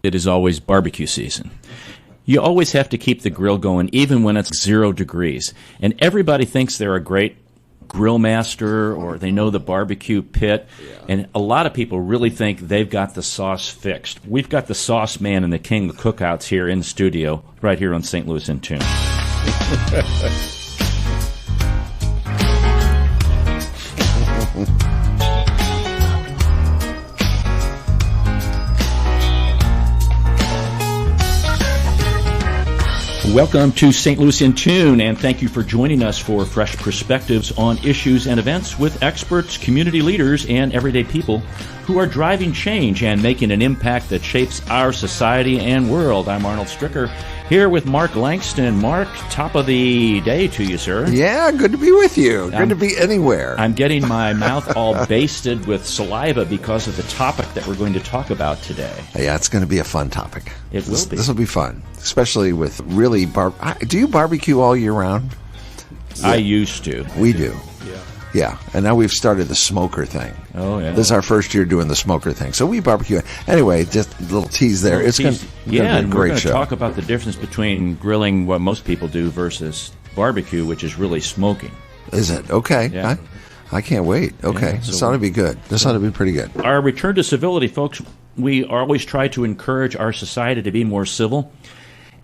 It is always barbecue season. You always have to keep the grill going, even when it's 0 degrees. And everybody thinks they're a great grill master or they know the barbecue pit. Yeah. And a lot of people really think they've got the sauce fixed. We've got the sauce man and the king of cookouts here in the studio, right here on St. Louis in Tune. Welcome to St. Louis in Tune, and thank you for joining us for fresh perspectives on issues and events with experts, community leaders, and everyday people who are driving change and making an impact that shapes our society and world. I'm Arnold Stricker, here with Mark Langston. Mark, top of the day to you, sir. Yeah, good to be with you. Good to be anywhere. I'm getting my mouth all basted with saliva because of the topic that we're going to talk about today. Yeah, it's going to be a fun topic. It will be. This will be fun, especially with really do you barbecue all year round? I used to. We do. Yeah, and now we've started the smoker thing. Oh, yeah. This is our first year doing the smoker thing. So we barbecue. Anyway, just a little tease there. It's going to be a great show. We're going to talk about the difference between grilling, what most people do, versus barbecue, which is really smoking. Is it? Okay. Yeah. I can't wait. Okay. Yeah, This ought to be good. This ought to be pretty good. Our return to civility, folks, we always try to encourage our society to be more civil.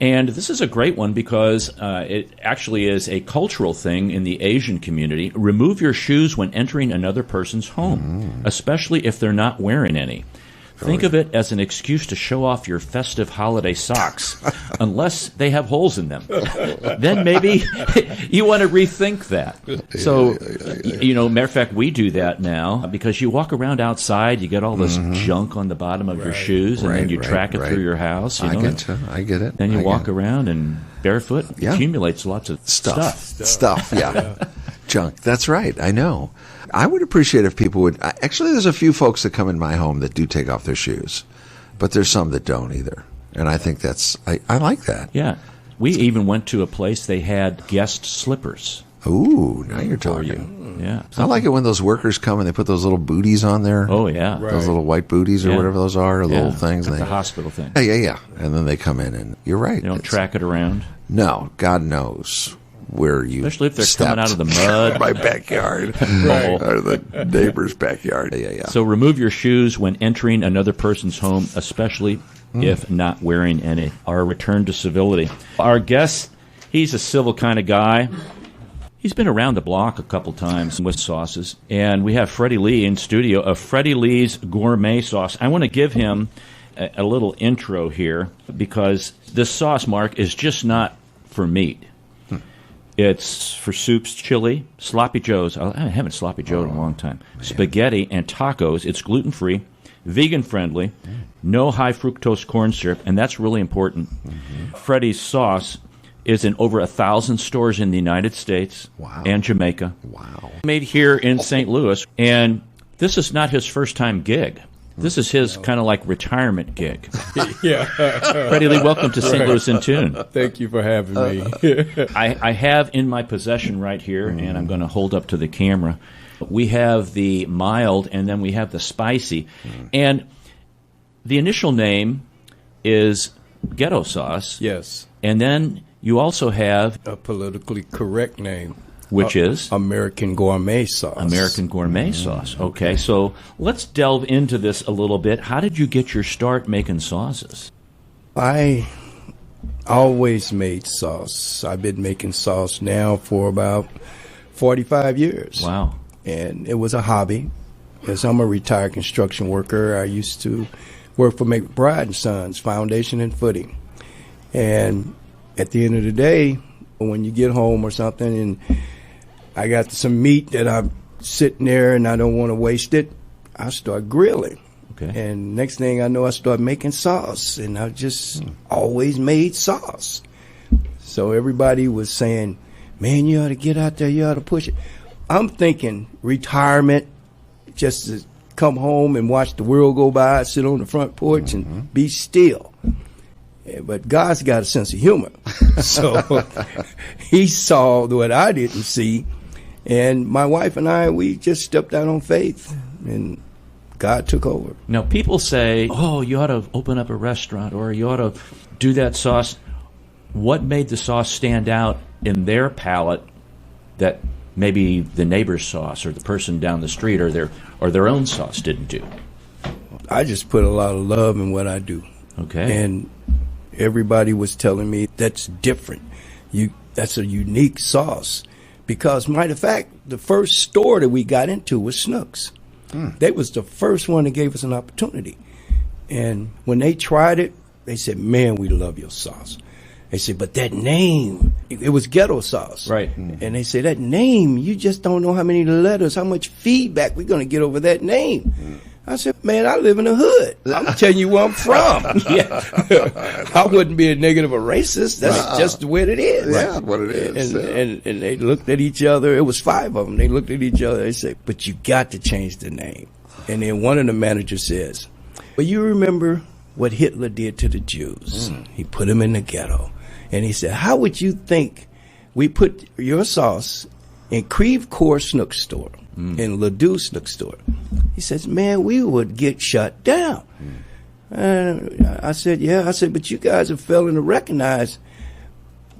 And this is a great one because it actually is a cultural thing in the Asian community. Remove your shoes when entering another person's home, especially if they're not wearing any. Think of it as an excuse to show off your festive holiday socks, unless they have holes in them. Then maybe you want to rethink that. So, matter of fact, we do that now because you walk around outside, you get all this junk on the bottom of your shoes, and then you track it through your house. I get it. Then you walk around and barefoot accumulates lots of stuff. Yeah. Junk. That's right. I know. I would appreciate if people would. Actually, there's a few folks that come in my home that do take off their shoes, but there's some that don't either. And I think I like that. Yeah. We even went to a place they had guest slippers. Ooh, now you're talking. Yeah. I like it when those workers come and they put those little booties on there. Oh, yeah. Right. Those little white booties or whatever those are, or little things. Like the hospital thing. Yeah. And then they come in and you're right. They don't track it around. No, God knows where you especially if they're coming out of the mud. My backyard. Right. Or the neighbor's backyard. Yeah. So remove your shoes when entering another person's home, especially if not wearing any. Our return to civility. Our guest, he's a civil kind of guy. He's been around the block a couple times with sauces. And we have Freddie Lee in studio of Freddie Lee's Gourmet Sauce. I want to give him a little intro here because this sauce, Mark, is just not for meat. It's for soups, chili, sloppy joes. I haven't sloppy joed in a long time. Man. Spaghetti and tacos. It's gluten-free, vegan-friendly, no high fructose corn syrup, and that's really important. Freddie's sauce is in over 1,000 stores in the United States and Jamaica. Wow. Made here in St. Louis, and this is not his first-time gig. This is his kind of like retirement gig. Yeah. Freddie Lee, welcome to St. Louis in Tune. Thank you for having me. I have in my possession right here, and I'm going to hold up to the camera, we have the mild and then we have the spicy. And the initial name is Ghetto Sauce. Yes. And then you also have a politically correct name. Which is? American Gourmet Sauce. American Gourmet Sauce. Okay, so let's delve into this a little bit. How did you get your start making sauces? I always made sauce. I've been making sauce now for about 45 years. Wow. And it was a hobby. Because I'm a retired construction worker. I used to work for McBride & Sons, Foundation and Footing. And at the end of the day, when you get home or something and I got some meat that I'm sitting there and I don't want to waste it, I start grilling. Okay. And next thing I know, I start making sauce. And I just always made sauce. So everybody was saying, man, you ought to get out there, you ought to push it. I'm thinking retirement, just to come home and watch the world go by, sit on the front porch and be still. But God's got a sense of humor. So he saw what I didn't see. And my wife and I, we just stepped out on faith. And God took over. Now, people say, oh, you ought to open up a restaurant or you ought to do that sauce. What made the sauce stand out in their palate that maybe the neighbor's sauce or the person down the street or their own sauce didn't do? I just put a lot of love in what I do. Okay. And everybody was telling me that's different. That's a unique sauce. Because, matter of fact, the first store that we got into was Snooks. They was the first one that gave us an opportunity. And when they tried it, they said, man, we love your sauce. They said, but that name, it was Ghetto Sauce. Right. And they said, that name, you just don't know how many letters, how much feedback we're going to get over that name. I said, man, I live in the hood. I'm telling you where I'm from. I wouldn't be a negative or racist. That's just the way it is. Yeah, what it is. And they looked at each other. It was 5 of them. They looked at each other. They said, but you got to change the name. And then one of the managers says, well, you remember what Hitler did to the Jews? He put them in the ghetto. And he said, how would you think we put your sauce in Creve Coeur Snook store, in Ladue Snook store? He says, man, we would get shut down. And I said, yeah. I said, but you guys are failing to recognize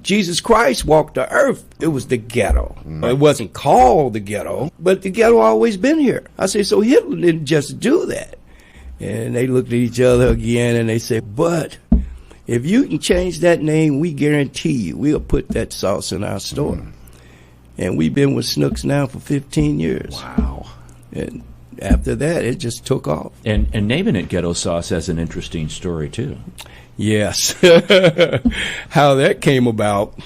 Jesus Christ walked the earth. It was the ghetto. It wasn't called the ghetto, but the ghetto always been here. I said, so Hitler didn't just do that. And they looked at each other again and they said, but if you can change that name, we guarantee you we'll put that sauce in our store. And we've been with Snooks now for 15 years. Wow. And after that, it just took off. And naming it Ghetto Sauce has an interesting story, too. Yes. How that came about,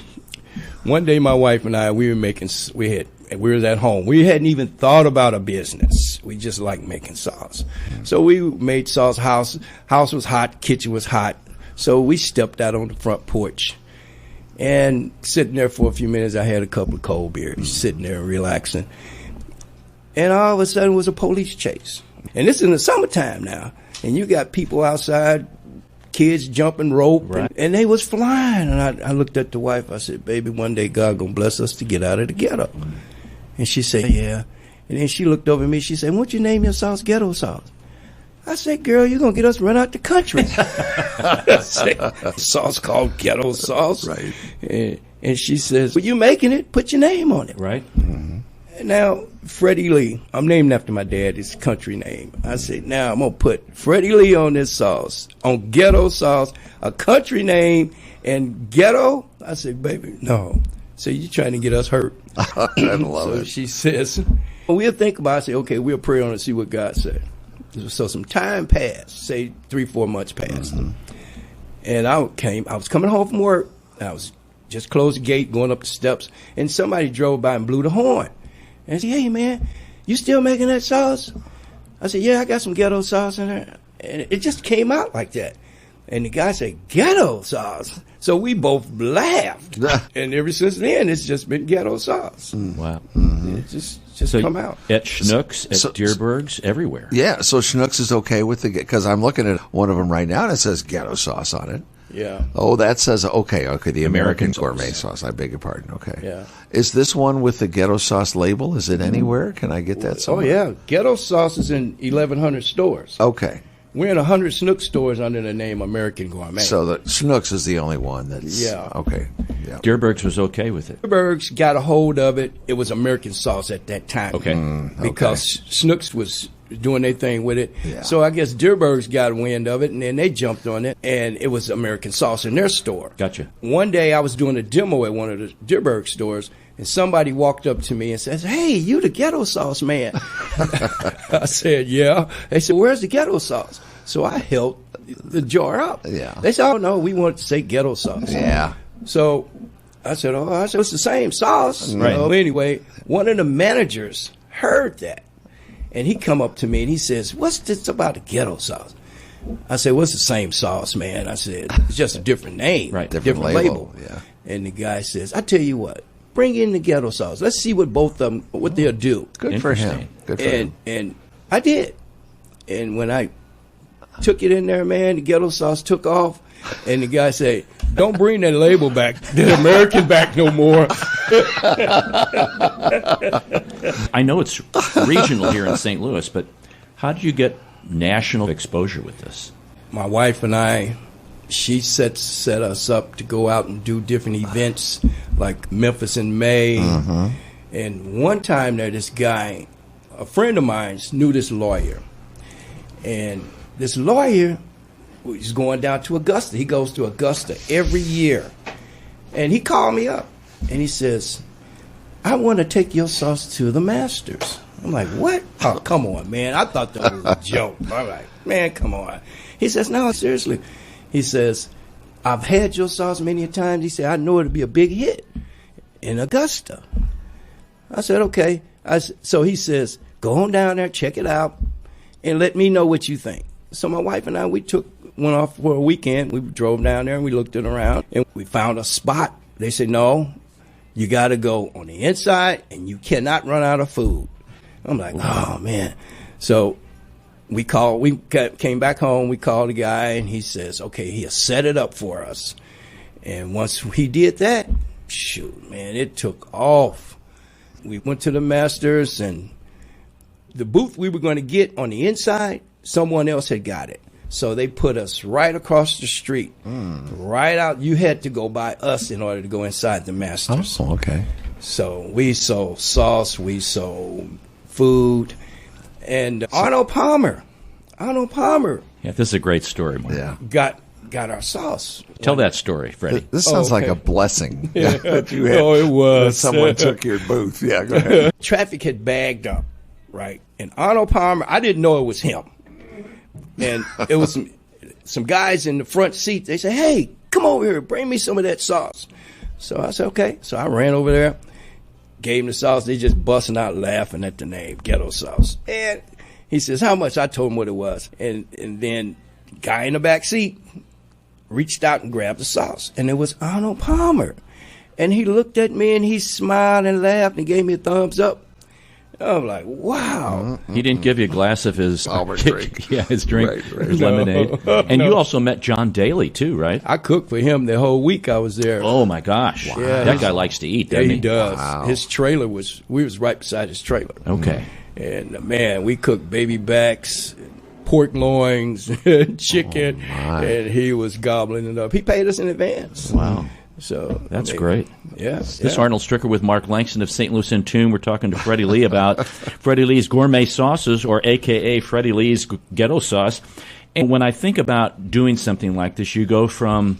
one day my wife and I, we was at home. We hadn't even thought about a business. We just liked making sauce. So we made sauce. House was hot, kitchen was hot. So we stepped out on the front porch. And sitting there for a few minutes, I had a couple of cold beers, sitting there relaxing. And all of a sudden, it was a police chase. And this is in the summertime now. And you got people outside, kids jumping rope, right. and they was flying. And I looked at the wife. I said, baby, one day God going to bless us to get out of the ghetto. And she said, yeah. And then she looked over at me. She said, won't you name your sauce Ghetto Sauce? I said, girl, you're going to get us run out the country. I said, sauce called Ghetto Sauce. Right. And she says, well, you making it, put your name on it. Right. Now, Freddie Lee, I'm named after my dad, his country name. I said, now I'm going to put Freddie Lee on this sauce, on Ghetto Sauce, a country name, and ghetto. I said, baby, no. So you're trying to get us hurt. I love it. She says, well, we'll think about it. I say, okay, we'll pray on it and see what God said. So some time passed, say 3-4 months passed. And I was coming home from work. I was just closed the gate, going up the steps, and somebody drove by and blew the horn. And I said, hey, man, you still making that sauce? I said, yeah, I got some Ghetto Sauce in there. And it just came out like that. And the guy said, Ghetto Sauce? So we both laughed. And ever since then, it's just been Ghetto Sauce. Wow. It just come out. At Schnucks, at Dierberg's, everywhere. Yeah, so Schnucks is okay with the, because I'm looking at one of them right now and it says Ghetto Sauce on it. Yeah. Oh, that says, okay, the American sauce. Gourmet Sauce. I beg your pardon. Okay. Yeah. Is this one with the Ghetto Sauce label? Is it anywhere? Can I get that somewhere? Oh, yeah. Ghetto Sauce is in 1,100 stores. Okay. We're in 100 Snook stores under the name American Gourmet. So the Schnucks is the only one that's... Yeah. Okay. Yeah. Dierberg's was okay with it. Dierberg's got a hold of it. It was American sauce at that time. Okay. Because Snooks was doing their thing with it. Yeah. So I guess Dierberg's got wind of it, and then they jumped on it, and it was American sauce in their store. Gotcha. One day I was doing a demo at one of the Dierberg stores, and somebody walked up to me and says, hey, you the Ghetto Sauce man. I said, yeah. They said, where's the Ghetto Sauce? So I held the jar up. Yeah. They said, oh, no, we want to say Ghetto Sauce. Yeah. So I said, it's the same sauce. Right. So anyway, one of the managers heard that. And he come up to me and he says, what's this about the Ghetto Sauce? I said, well, it's the same sauce, man. I said, it's just a different name. Right. Different label. Yeah. And the guy says, I tell you what, bring in the Ghetto Sauce. Let's see what both of them, what they'll do. Good for him. Good for him. And I did. And when I took it in there, man, the Ghetto Sauce took off. And the guy said, don't bring that label back, the American back no more. I know it's regional here in St. Louis, but how did you get national exposure with this? My wife and I, she set us up to go out and do different events like Memphis in May. And one time there, this guy, a friend of mine, knew this lawyer. And this lawyer was going down to Augusta. He goes to Augusta every year. And he called me up and he says, I want to take your sauce to the Masters. I'm like, what? Oh, come on, man. I thought that was a joke. I'm like, man, come on. He says, no, seriously. He says, I've had your sauce many times. He said, I know it'll be a big hit in Augusta. I said, okay. So he says, go on down there, check it out, and let me know what you think. So my wife and I, went off for a weekend. We drove down there and we looked it around, and we found a spot. They said, no, you got to go on the inside, and you cannot run out of food. I'm like, oh, man. So we came back home. We called the guy, and he says, okay, he'll set it up for us. And once he did that, shoot, man, it took off. We went to the Masters, and the booth we were going to get on the inside, someone else had got it. So they put us right across the street, right out. You had to go by us in order to go inside the Masters. Oh, okay. So we sold sauce, we sold food, and Arnold Palmer. Yeah, this is a great story, Mark. Yeah. Got our sauce. Tell that story, Freddie. This sounds like a blessing that you had. Oh, it was. That someone took your booth. Yeah, go ahead. Traffic had bagged up, right? And Arnold Palmer, I didn't know it was him. And it was some guys in the front seat. They said, hey, come over here. Bring me some of that sauce. So I said, okay. So I ran over there, gave him the sauce. They just busting out laughing at the name, Ghetto Sauce. And he says, how much? I told him what it was. And then guy in the back seat reached out and grabbed the sauce. And it was Arnold Palmer. And he looked at me and he smiled and laughed and gave me a thumbs up. I'm like, wow. He didn't give you a glass of his drink. Yeah, his drink, Right. his lemonade. And you also met John Daly, too, right? I cooked for him the whole week I was there. Oh, my gosh. Yeah, That guy likes to eat, Yeah, doesn't he does. Wow. His trailer we was right beside his trailer. Okay. And man, we cooked baby backs, pork loins, chicken, and he was gobbling it up. He paid us in advance. Wow. So That's great. Yeah. This Arnold Stricker with Mark Langston of St. Louis Entomb. We're talking to Freddie Lee about Freddie Lee's Gourmet Sauces, or a.k.a. Freddie Lee's Ghetto Sauce. And when I think about doing something like this, you go from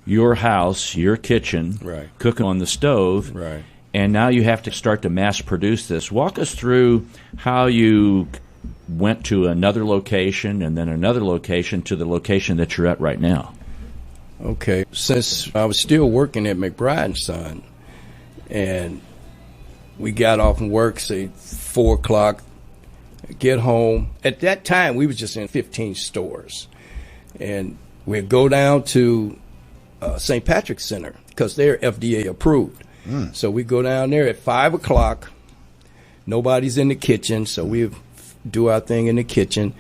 your house, your kitchen, Right. cooking on the stove, Right. and now you have to start to mass produce this. Walk us through how you went to another location and then another location to the location that you're at right now. Okay. Since I was still working at McBride & Son, and we got off from work, say 4 o'clock, get home. At that time, we was just in 15 stores. And we'd go down to St. Patrick's Center because they're FDA approved. So we go down there at 5 o'clock. Nobody's in the kitchen, so we do our thing in the kitchen.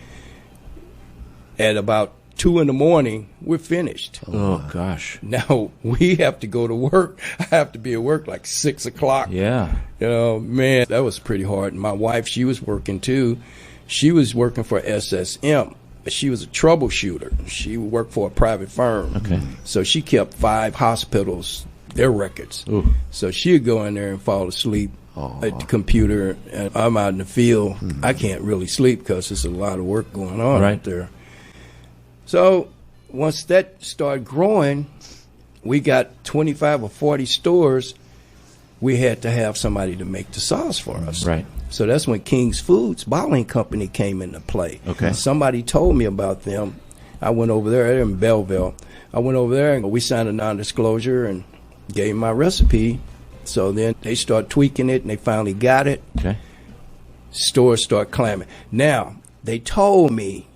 At about 2 in the morning, we're finished. Oh, gosh. Now we have to go to work. I have to be at work like 6 o'clock. Yeah. You know, man, that was pretty hard. And my wife, she was working too. She was working for SSM, but she was a troubleshooter. She worked for a private firm. Okay. So she kept 5 hospitals, their records. Ooh. So she'd go in there and fall asleep at the computer. And I'm out in the field. I can't really sleep because there's a lot of work going on Right. out there. So once that started growing, we got 25 or 40 stores. We had to have somebody to make the sauce for us. Right. So that's when King's Foods Bottling Company came into play. Okay. Somebody told me about them. I went over there. They're in Belleville. I went over there and we signed a non-disclosure and gave them my recipe. So then they start tweaking it and they finally got it. Okay. Stores start clamming. Now, they told me,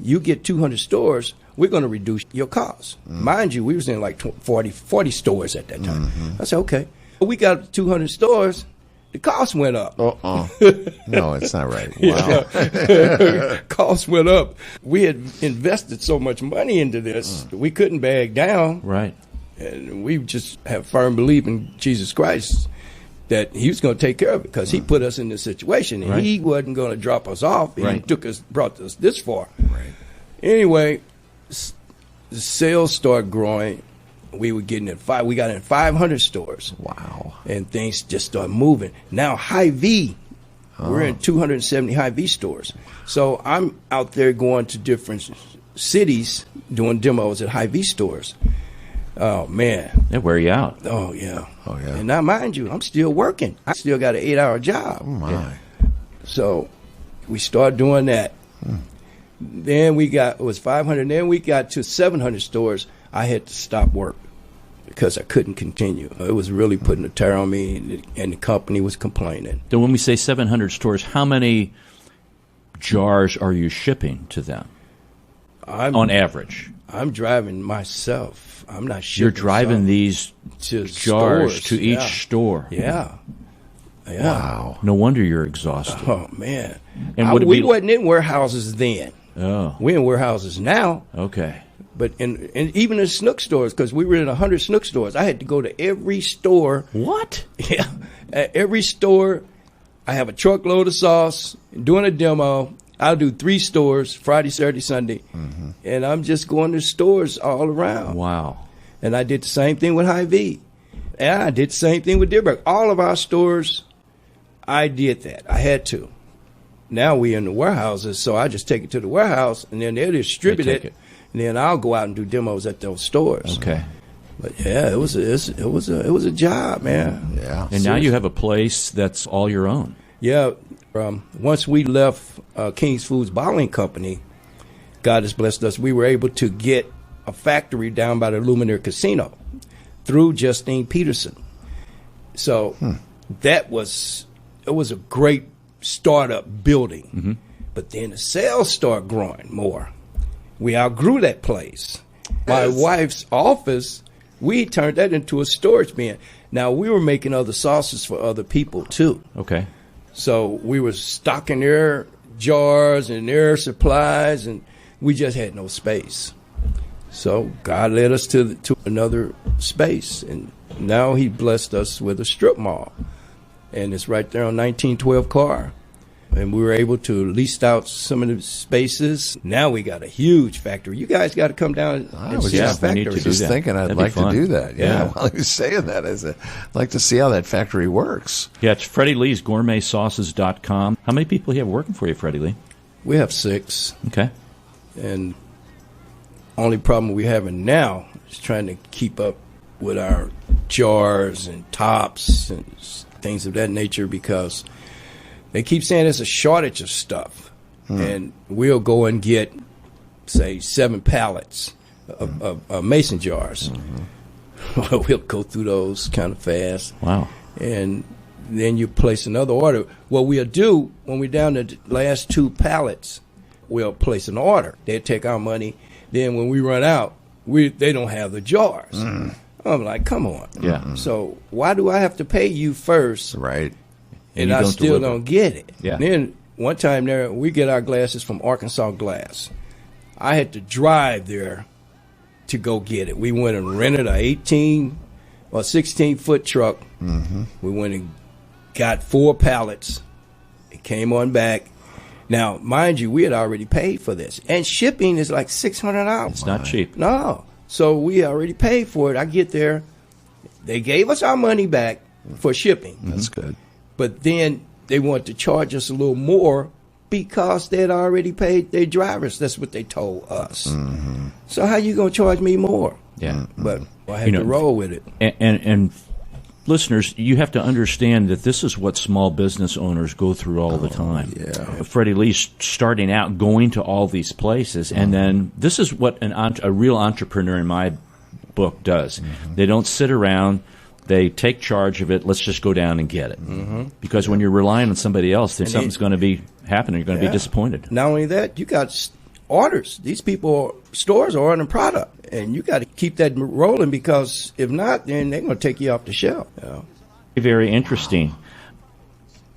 you get 200 stores, we're going to reduce your costs. Mind you, we was in like 40 stores at that time. I said, okay. We got 200 stores, the cost went up. No, it's not right. Wow. Costs went up. We had invested so much money into this, we couldn't bag down. Right. And we just have firm belief in Jesus Christ. that he was going to take care of it because he put us in this situation, and Right. he wasn't going to drop us off. And Right. he brought us this far. Right. Anyway, the sales started growing. We were getting we got in 500 stores. Wow. And things just started moving. Now Hy-Vee, we're in 270 Hy-Vee stores. So I'm out there going to different cities doing demos at Hy-Vee stores. Oh, man. They wear you out. Oh, yeah. Oh, yeah. And now, mind you, I'm still working. I still got an 8-hour job. Oh, my. So we started doing that. Then it was 500. Then we got to 700 stores. I had to stop work because I couldn't continue. It was really putting a tear on me, and the company was complaining. So when we say 700 stores, how many jars are you shipping to them on average? I'm driving myself. I'm not shipping. You're driving these to jars stores. to each Yeah. store. Yeah. Yeah. Wow. No wonder you're exhausted. Oh, man. And would it we be- wasn't in warehouses then. Oh, We're in warehouses now. okay. But and even in Snook stores, because we were in 100 Snook stores, I had to go to every store. What? Yeah, at every store, I have a truckload of sauce. Doing a demo, I'll do 3 stores, Friday, Saturday, Sunday, and I'm just going to stores all around. Wow. And I did the same thing with Hy-Vee, and I did the same thing with Deerberg. All of our stores, I did that. I had to. Now we in the warehouses, so I just take it to the warehouse, and then they'll distribute They take it. and then I'll go out and do demos at those stores. Okay. But yeah, it was a job, man. Yeah. And now you have a place that's all your own. Yeah. Once we left King's Foods Bottling Company, God has blessed us. We were able to get a factory down by the Luminaire Casino through Justine Peterson. So it was a great startup building. But then the sales started growing more. We outgrew that place. My wife's office, we turned that into a storage bin. Now, we were making other sauces for other people, too. Okay. So we were stocking their jars and their supplies, and we just had no space. So God led us to another space, and now he blessed us with a strip mall. And it's right there on 1912 Car. And we were able to lease out some of the spaces. Now we got a huge factory. You guys got to come down I and was see our just, we need to factory. do just that. thinking I'd That'd be like to fun. do that. Yeah. Yeah. While he was saying that, I'd like to see how that factory works. Yeah, it's Freddie Lee's GourmetSauces.com. How many people do you have working for you, Freddie Lee? We have 6. Okay. And only problem we're having now is trying to keep up with our jars and tops and things of that nature, because they keep saying there's a shortage of stuff. And we'll go and get, say, 7 pallets of mason jars. We'll go through those kind of fast. Wow. And then you place another order. What we'll do when we're down to the last 2 pallets, we'll place an order. They'll take our money. Then when we run out, they don't have the jars. I'm like, come on. Yeah. So why do I have to pay you first Right. and you I don't still deliver. don't get it? Yeah. Then one time there, we get our glasses from Arkansas Glass. I had to drive there to go get it. We went and rented a 18 or 16-foot truck. We went and got 4 pallets. It came on back. Now, mind you, we had already paid for this. And shipping is like $600. It's not cheap. No. So we already paid for it. I get there. They gave us our money back for shipping. That's good. But then they want to charge us a little more because they had already paid their drivers. That's what they told us. So how you going to charge me more? Yeah. But I had to roll with it. And listeners, you have to understand that this is what small business owners go through all the time. yeah. Freddie Lee's starting out, going to all these places, and then this is what a real entrepreneur in my book does. They don't sit around. They take charge of it. Let's just go down and get it. Because when you're relying on somebody else, then something's going to be happening. You're going to be disappointed. Not only that, you got orders. These stores are ordering product, and you got to keep that rolling, because if not, then they're going to take you off the shelf. Very interesting.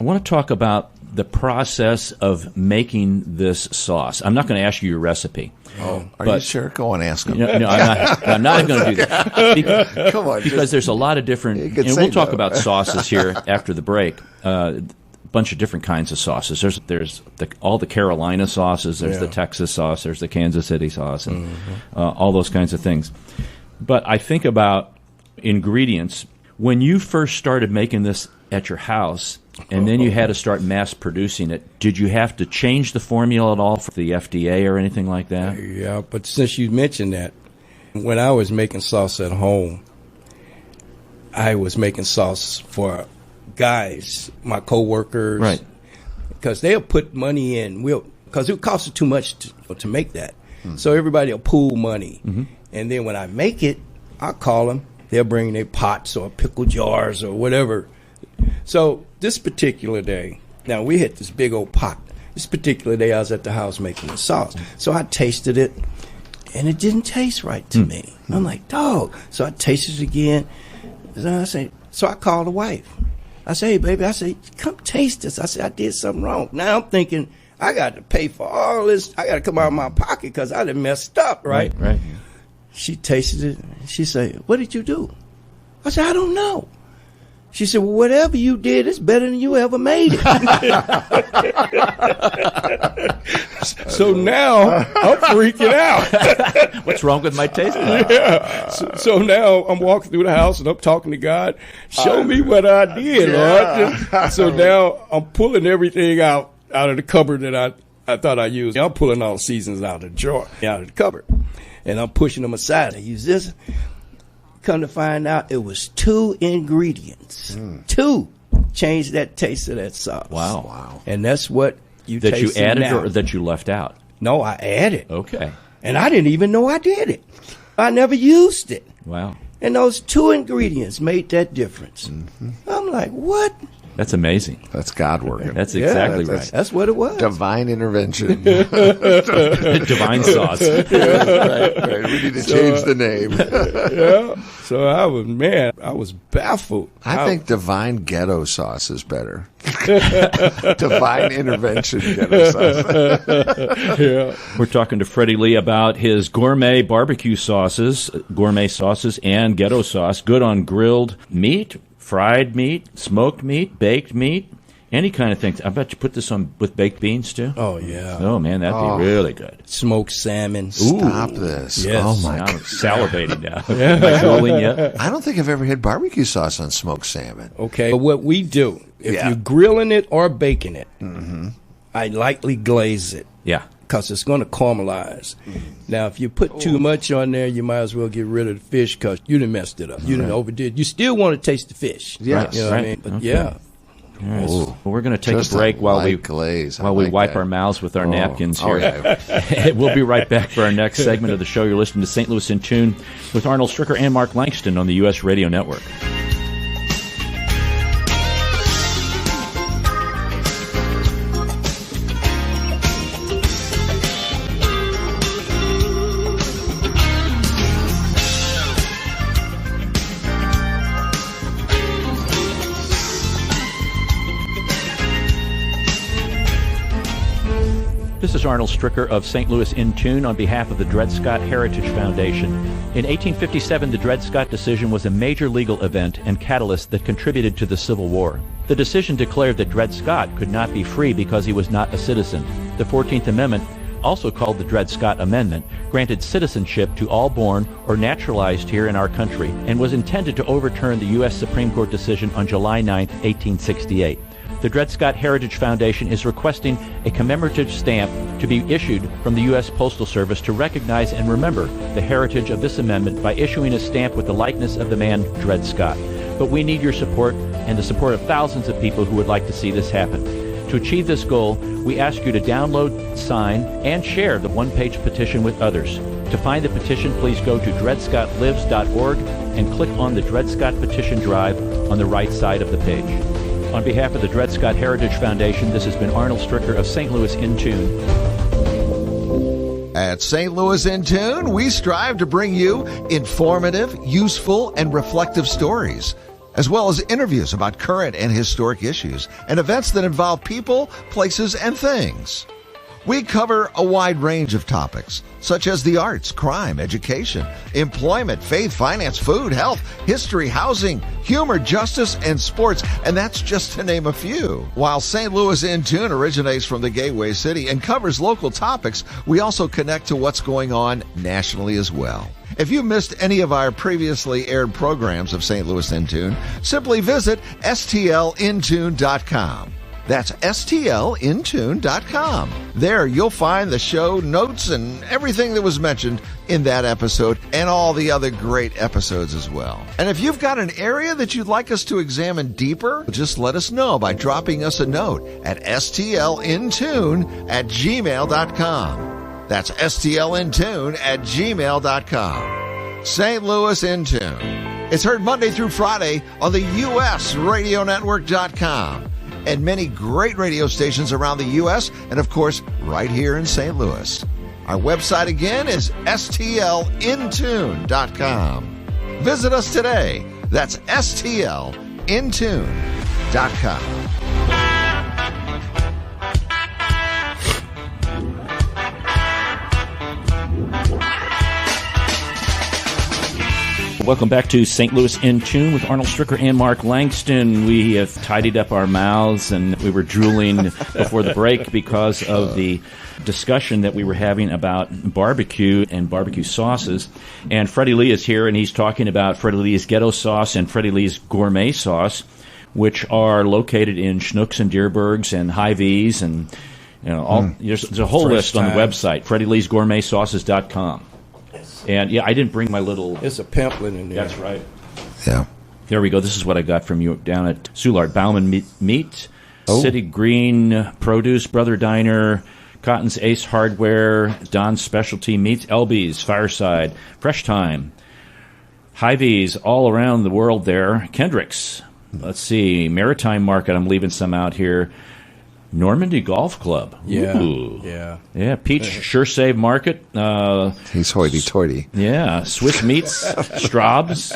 I want to talk about the process of making this sauce. I'm not going to ask you your recipe. Oh, are you sure? Go on, ask him. No, I'm not even going to do that. Come on, because there's a lot of different, and we'll talk about sauces here after the break. A bunch of different kinds of sauces. There's all the Carolina sauces. There's the Texas sauce. There's the Kansas City sauce, and all those kinds of things. But I think about ingredients. When you first started making this at your house, and then you had to start mass producing it, did you have to change the formula at all for the FDA or anything like that? Yeah, but since you mentioned that, when I was making sauce at home, I was making sauce for guys, my coworkers, right? Because they'll put money in, because it costs too much to make that. So everybody will pool money, and then when I make it, I call them. They'll bring their pots or pickle jars or whatever. So this particular day, now we had this big old pot. This particular day, I was at the house making the sauce. So I tasted it, and it didn't taste right to me. I'm like, dog. So I tasted it again. So I called the wife. I say, hey, baby, come taste this. I said, I did something wrong. Now I'm thinking, I got to pay for all this. I got to come out of my pocket because I done messed up, right? Right. She tasted it. She said, what did you do? I said, I don't know. She said, well, whatever you did, it's better than you ever made it. So now I'm freaking out. What's wrong with my taste? Yeah. So now I'm walking through the house and I'm talking to God. Show me what I did, Lord. So now I'm pulling everything out of the cupboard that I thought I used. I'm pulling all seasons out of the drawer, out of the cupboard. And I'm pushing them aside. I use this. Come to find out, it was 2 ingredients. 2 changed that taste of that sauce. Wow. And that's what you that you added now. or that you left out? No, I added. Okay. And I didn't even know I did it. I never used it. Wow. And those 2 ingredients made that difference. I'm like, what? That's amazing. That's God working. That's exactly right. That's what it was. Divine intervention. Divine sauce. Right. We need to change the name. Yeah. So I was baffled. I think divine ghetto sauce is better. Divine intervention ghetto sauce. Yeah. We're talking to Freddie Lee about his gourmet barbecue sauces, and ghetto sauce, good on grilled meat, fried meat, smoked meat, baked meat, any kind of thing. I bet you put this on with baked beans too. Oh yeah. Oh man, that'd be really good. Smoked salmon. Stop this. Yes. Oh my I'm God. salivating now. Am I drooling yet? I don't think I've ever had barbecue sauce on smoked salmon. Okay. But what we do, if you're grilling it or baking it, I lightly glaze it. Yeah. Because it's going to caramelize. Now, if you put too much on there, you might as well get rid of the fish because you done messed it up. You done overdid. You still want to taste the fish. Yes. You know what I mean? But Okay. All right. Well, we're going to take Just a break while we wipe that. our mouths with our napkins here. Okay. We'll be right back for our next segment of the show. You're listening to St. Louis in Tune with Arnold Stricker and Mark Langston on the U.S. Radio Network. This is Arnold Stricker of St. Louis in Tune on behalf of the Dred Scott Heritage Foundation. In 1857, the Dred Scott decision was a major legal event and catalyst that contributed to the Civil War. The decision declared that Dred Scott could not be free because he was not a citizen. The 14th Amendment, also called the Dred Scott Amendment, granted citizenship to all born or naturalized here in our country and was intended to overturn the U.S. Supreme Court decision on July 9, 1868. The Dred Scott Heritage Foundation is requesting a commemorative stamp to be issued from the U.S. Postal Service to recognize and remember the heritage of this amendment by issuing a stamp with the likeness of the man Dred Scott. But we need your support and the support of thousands of people who would like to see this happen. To achieve this goal, we ask you to download, sign, and share the one-page petition with others. To find the petition, please go to dredscottlives.org and click on the Dred Scott Petition Drive on the right side of the page. On behalf of the Dred Scott Heritage Foundation, this has been Arnold Stricker of St. Louis in Tune. At St. Louis in Tune, we strive to bring you informative, useful, and reflective stories. as well as interviews about current and historic issues and events that involve people, places, and things. We cover a wide range of topics, such as the arts, crime, education, employment, faith, finance, food, health, history, housing, humor, justice, and sports, and that's just to name a few. While St. Louis in Tune originates from the Gateway City and covers local topics, we also connect to what's going on nationally as well. If you missed any of our previously aired programs of St. Louis in Tune, simply visit stlintune.com. That's stlintune.com. There you'll find the show notes and everything that was mentioned in that episode and all the other great episodes as well. And if you've got an area that you'd like us to examine deeper, just let us know by dropping us a note at stlintune@gmail.com. That's stlintune@gmail.com. St. Louis in Tune. It's heard Monday through Friday on the USRadioNetwork.com. and many great radio stations around the U.S. and, of course, right here in St. Louis. Our website again is stlintune.com. Visit us today. That's stlintune.com. Welcome back to St. Louis in Tune with Arnold Stricker and Mark Langston. We have tidied up our mouths and we were drooling before the break because of the discussion that we were having about barbecue and barbecue sauces. And Freddie Lee is here and he's talking about Freddie Lee's Ghetto Sauce and Freddie Lee's Gourmet Sauce, which are located in Schnucks and Deerbergs and Hy-Vees and there's a whole list on the website, FreddieLee'sGourmetSauces.com. And, yeah, I didn't bring my little... It's a pamphlet in there. That's right. Yeah. There we go. This is what I got from you down at Soulard. Bauman Meat, City Green Produce, Brother Diner, Cotton's Ace Hardware, Don's Specialty Meats, Elby's, Fireside, Fresh Time, Hy-Vees all around the world there, Kendrick's. Let's see, Maritime Market, I'm leaving some out here. Normandy Golf Club. Yeah. Ooh. Yeah. Peach Sure Save Market. He's hoity-toity. Yeah. Swiss Meats, Straub's,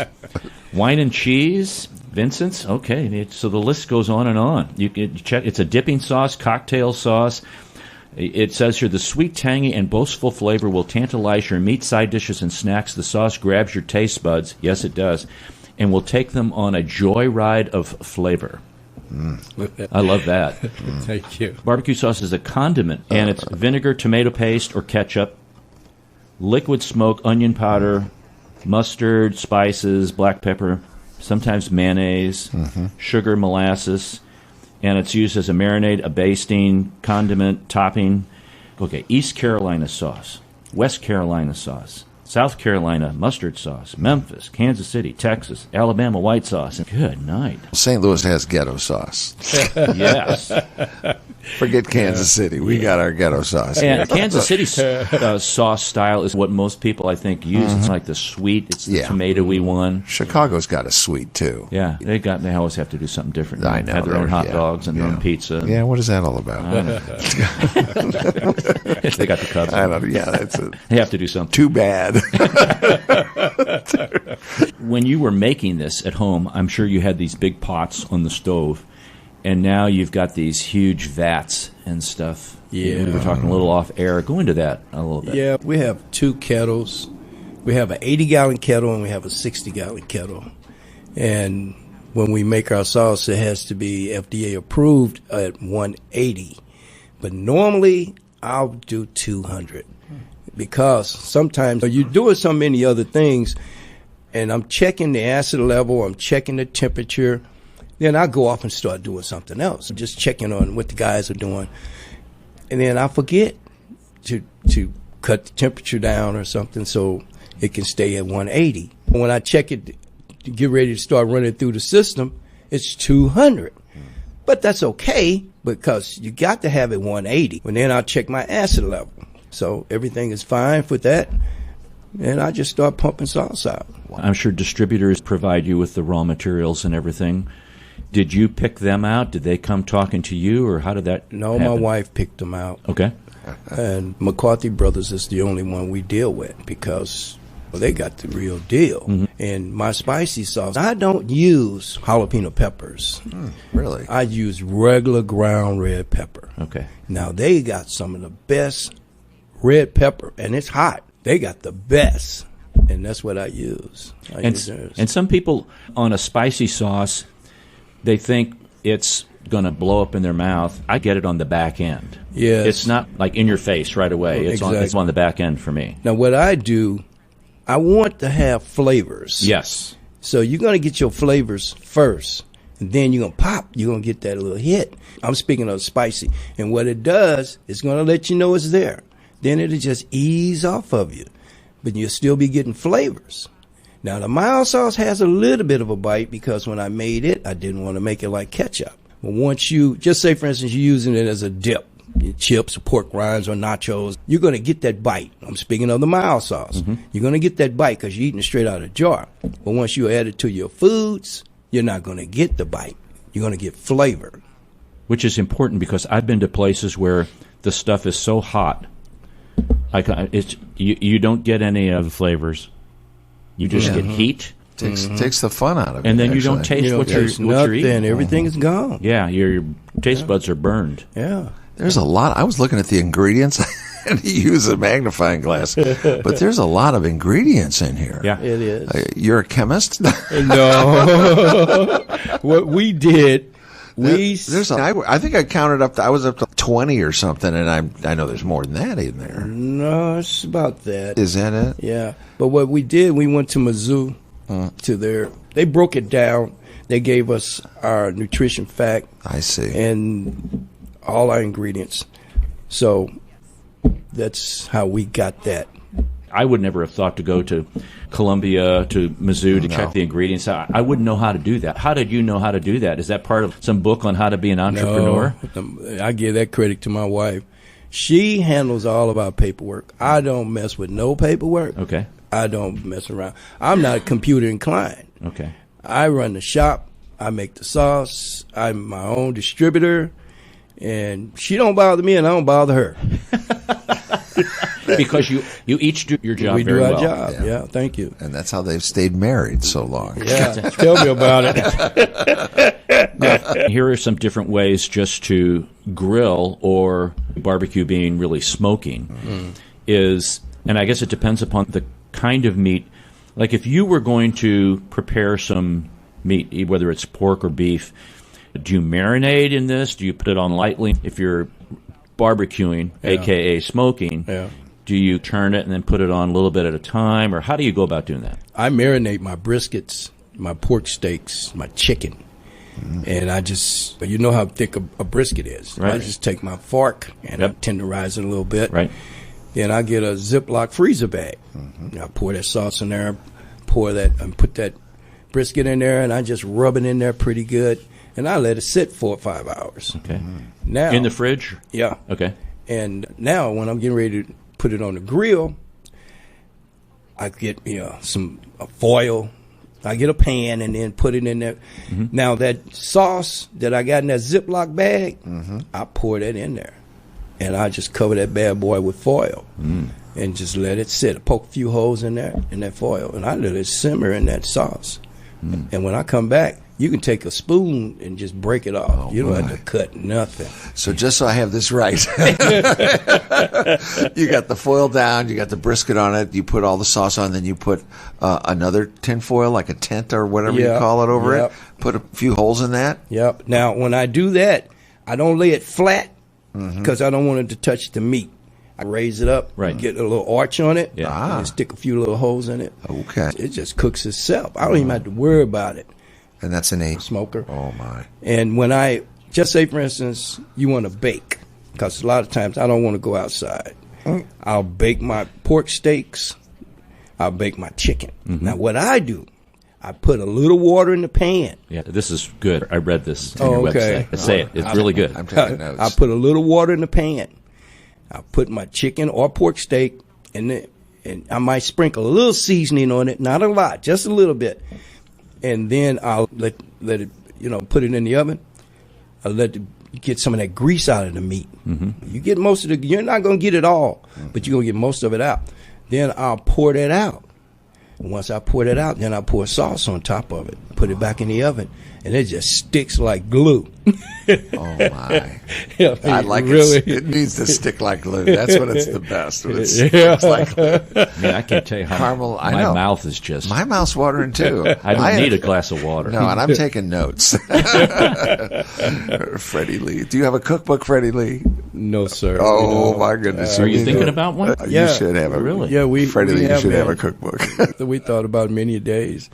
Wine and Cheese, Vincent's. Okay. So the list goes on and on. You can check. It's a dipping sauce, cocktail sauce. It says here, the sweet, tangy, and boastful flavor will tantalize your meat side dishes and snacks. The sauce grabs your taste buds. Yes, it does. And will take them on a joyride of flavor. I love that. Thank you. Barbecue sauce is a condiment, and it's vinegar, tomato paste, or ketchup, liquid smoke, onion powder, mustard, spices, black pepper, sometimes mayonnaise, sugar, molasses, and it's used as a marinade, a basting, condiment, topping. Okay, East Carolina sauce, West Carolina sauce, South Carolina mustard sauce, Memphis, Kansas City, Texas, Alabama white sauce. And good night. St. Louis has ghetto sauce. Yes. Forget Kansas City. We got our ghetto sauce. And Kansas City's sauce style is what most people, I think, use. It's like the sweet, it's the tomatoey one. Chicago's got a sweet, too. Yeah, they always have to do something different. I know. Have their own hot dogs and their own pizza. Yeah, what is that all about? They got the Cubs. I don't know. Yeah, that's it. They have to do something. Too bad. When you were making this at home, I'm sure you had these big pots on the stove, and now you've got these huge vats and stuff. Yeah. We were talking a little off air. Go into that a little bit. Yeah, we have two kettles. We have an 80-gallon kettle and we have a 60-gallon kettle. And when we make our sauce, it has to be FDA approved at 180. But normally, I'll do 200. Because sometimes you're doing so many other things, and I'm checking the acid level, I'm checking the temperature, then I go off and start doing something else. I'm just checking on what the guys are doing. And then I forget to cut the temperature down or something so it can stay at 180. When I check it to get ready to start running through the system, it's 200. But that's okay because you got to have it 180. And then I'll check my acid level. So everything is fine for that, and I just start pumping sauce out. I'm sure distributors provide you with the raw materials and everything. Did you pick them out? Did they come talking to you, or how did that happen? My wife picked them out. Okay. And McCarthy Brothers is the only one we deal with because Well, they got the real deal. And my spicy sauce, I don't use jalapeno peppers. Really? I use regular ground red pepper. Okay. Now, they got some of the best red pepper, and it's hot. They got the best, and that's what I use. And some people on a spicy sauce, they think it's going to blow up in their mouth. I get it on the back end. Yes. It's not like in your face right away. It's Exactly. on the back end for me. Now, what I do, I want to have flavors. Yes. So you're going to get your flavors first, and then you're going to pop. You're going to get that little hit. I'm speaking of spicy. And what it does, it's going to let you know it's there. Then it'll just ease off of you. But you'll still be getting flavors. Now, the mild sauce has a little bit of a bite because when I made it, I didn't want to make it like ketchup. But once you, just say, for instance, you're using it as a dip, chips, or pork rinds, or nachos, you're going to get that bite. I'm speaking of the mild sauce. You're going to get that bite because you're eating it straight out of the jar. But once you add it to your foods, you're not going to get the bite. You're going to get flavor. Which is important because I've been to places where the stuff is so hot, you don't get any of the flavors. You just get heat. Takes the fun out of it. And then you actually. don't taste You don't what taste you're eating. nothing. Everything is gone. Yeah, your taste buds are burned. Yeah. There's a lot. I was looking at the ingredients and you use a magnifying glass, but there's a lot of ingredients in here. Yeah. It is. You're a chemist? No. What we did, I think I counted up. I was up to 20 or something, and I know there's more than that in there. No, it's about that. Is that it? Yeah. But what we did, we went to Mizzou they broke it down. They gave us our nutrition fact. I see. And all our ingredients. So that's how we got that. I would never have thought to go to Columbia, to Mizzou to check the ingredients. I wouldn't know how to do that. How did you know how to do that? Is that part of some book on how to be an entrepreneur? No, I give that credit to my wife. She handles all of our paperwork. I don't mess with no paperwork. Okay. I don't mess around. I'm not computer inclined. Okay. I run the shop. I make the sauce. I'm my own distributor. And she don't bother me, and I don't bother her. Because you each do your job we very do our well. job. Yeah, thank you. And that's how they've stayed married so long. Yeah, tell me about it. Now, here are some different ways just to grill, or barbecue being really smoking, and I guess it depends upon the kind of meat. Like if you were going to prepare some meat, whether it's pork or beef, do you marinate in this? Do you put it on lightly? If you're barbecuing, a.k.a. smoking, do you turn it and then put it on a little bit at a time? Or how do you go about doing that? I marinate my briskets, my pork steaks, my chicken. And I just, you know how thick a brisket is. Right. I just take my fork and I tenderize it a little bit. Right. Then I get a Ziploc freezer bag. I pour that sauce in there, put that brisket in there, and I just rub it in there pretty good. And I let it sit 4 or 5 hours. Okay. Now in the fridge? Yeah. Okay. And now when I'm getting ready to put it on the grill, I get some foil. I get a pan and then put it in there. Now that sauce that I got in that Ziploc bag, I pour that in there. And I just cover that bad boy with foil and just let it sit. I poke a few holes in there in that foil, and I let it simmer in that sauce. And when I come back, you can take a spoon and just break it off. You don't have to cut nothing. So just so I have this right, you got the foil down, you got the brisket on it, you put all the sauce on, then you put another tin foil, like a tent or whatever you call it over it. Put a few holes in that. Yep. Now, when I do that, I don't lay it flat because I don't want it to touch the meat. I raise it up, get a little arch on it, and stick a few little holes in it. Okay. It just cooks itself. I don't even have to worry about it. And that's an 8 smoker. Oh, my. And when I, just say, for instance, you want to bake, because a lot of times I don't want to go outside. I'll bake my pork steaks. I'll bake my chicken. Now, what I do, I put a little water in the pan. Yeah, this is good. I read this on your website. Say it. It's really good. I'm taking notes. I put a little water in the pan. I put my chicken or pork steak, and I might sprinkle a little seasoning on it, not a lot, just a little bit. And then I'll let it, put it in the oven. I'll let it get some of that grease out of the meat. You get most of you're not going to get it all, but you're going to get most of it out. Then I'll pour that out. And once I pour that out, then I pour sauce on top of it, put it back in the oven, and it just sticks like glue. Oh my! Yeah, I like really. it. It needs to stick like glue. That's when it's the best. When it Yeah. sticks like glue. Man, I can't tell you how Caramel, I my know. mouth is just. My mouth's watering too. I don't need a glass of water. No, and I'm taking notes. Freddie Lee, do you have a cookbook, Freddie Lee? No, sir. Oh my goodness! Are you need thinking to- about one? You should have a Really? Yeah, Freddie we Lee, you have should have a been. cookbook. We thought about it many days,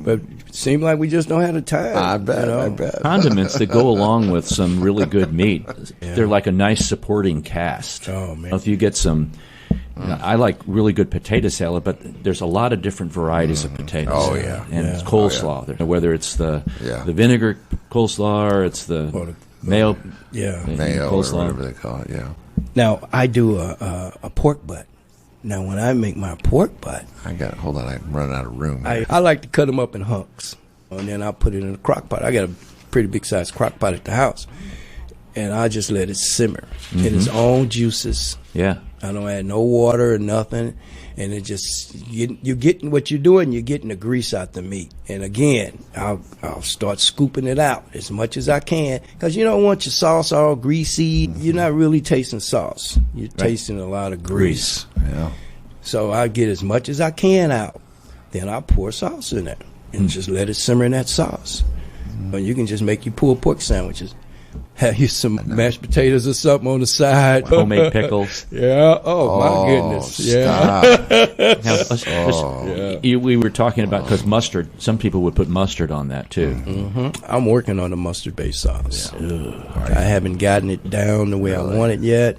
but it seemed like we just don't have the time. I bet. you know? I bet. Condiments that go along with some really good meat. They're like a nice supporting cast. Oh, man. If you get some, I like really good potato salad, but there's a lot of different varieties of potatoes. Oh, yeah. And Yeah. coleslaw, whether it's the Yeah. vinegar coleslaw or it's the Or the- mayo Yeah. Mayo or coleslaw. whatever they call it. Yeah, Now I do a pork butt. Now when I make my pork butt, hold on. I'm running out of room. Here. I like to cut them up in hunks, and then I'll put it in a crock pot. I got a pretty big size crock pot at the house, and I just let it simmer in its own juices. Yeah. I don't add no water or nothing, and it just you're getting what you're doing. You're getting the grease out the meat, and again, I'll start scooping it out as much as I can because you don't want your sauce all greasy. You're not really tasting sauce. You're tasting a lot of grease. Yeah. So I get as much as I can out, then I pour sauce in it and just let it simmer in that sauce. Or you can just make your pulled pork sandwiches. Have you some mashed potatoes or something on the side. Homemade pickles. Yeah. Oh, my goodness. Yeah. Stop. Now, we were talking about, because mustard, some people would put mustard on that too. I'm working on a mustard-based sauce. I haven't gotten it down the way I want it yet.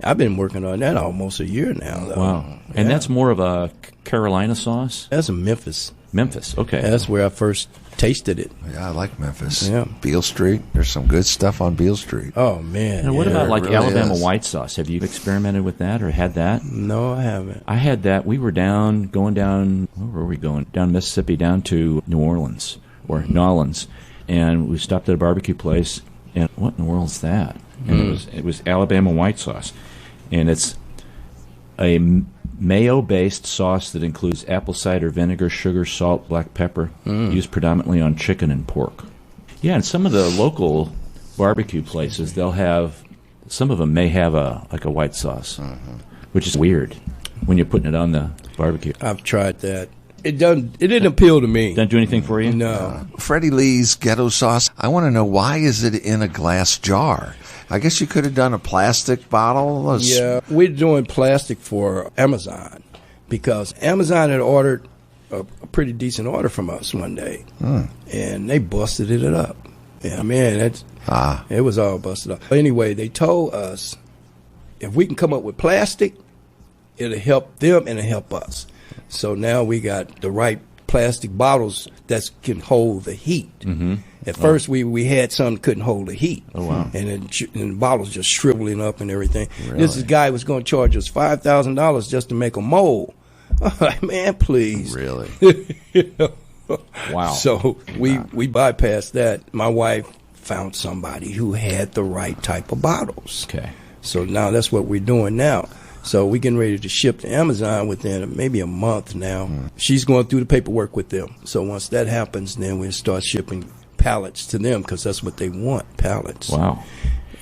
I've been working on that almost a year now, though. Wow. And that's more of a Carolina sauce? That's a Memphis. Memphis, okay. That's where I first tasted it. Yeah, I like Memphis. Yeah. Beale Street. There's some good stuff on Beale Street. Oh, man. And what yeah. about like really Alabama is. white sauce? Have you experimented with that or had that? No, I haven't. I had that. We were going down, where were we going? Down Mississippi, down to New Orleans, or Nolans. And we stopped at a barbecue place, and what in the world is that? And it was Alabama white sauce. And it's a mayo-based sauce that includes apple cider vinegar, sugar, salt, black pepper, used predominantly on chicken and pork. Yeah, and some of the local barbecue places, they'll have, some of them may have a white sauce, which is weird when you're putting it on the barbecue. I've tried that. It didn't appeal to me. Doesn't do anything for you? No. Freddie Lee's Ghetto Sauce. I want to know, why is it in a glass jar? I guess you could have done a plastic bottle. Yeah, we're doing plastic for Amazon because Amazon had ordered a pretty decent order from us one day, and they busted it up. Yeah, man, it was all busted up. Anyway, they told us if we can come up with plastic, it'll help them and it'll help us. So now we got the right plastic bottles that can hold the heat. At first, we had some that couldn't hold the heat. Oh, wow. And the bottles just shriveling up and everything. Really? This guy was going to charge us $5,000 just to make a mold. I'm like, man, please. Really? Wow. So we bypassed that. My wife found somebody who had the right type of bottles. Okay. So now that's what we're doing now. So we're getting ready to ship to Amazon within maybe a month now. She's going through the paperwork with them. So once that happens, then we'll start shipping pallets to them because that's what they want, pallets. Wow.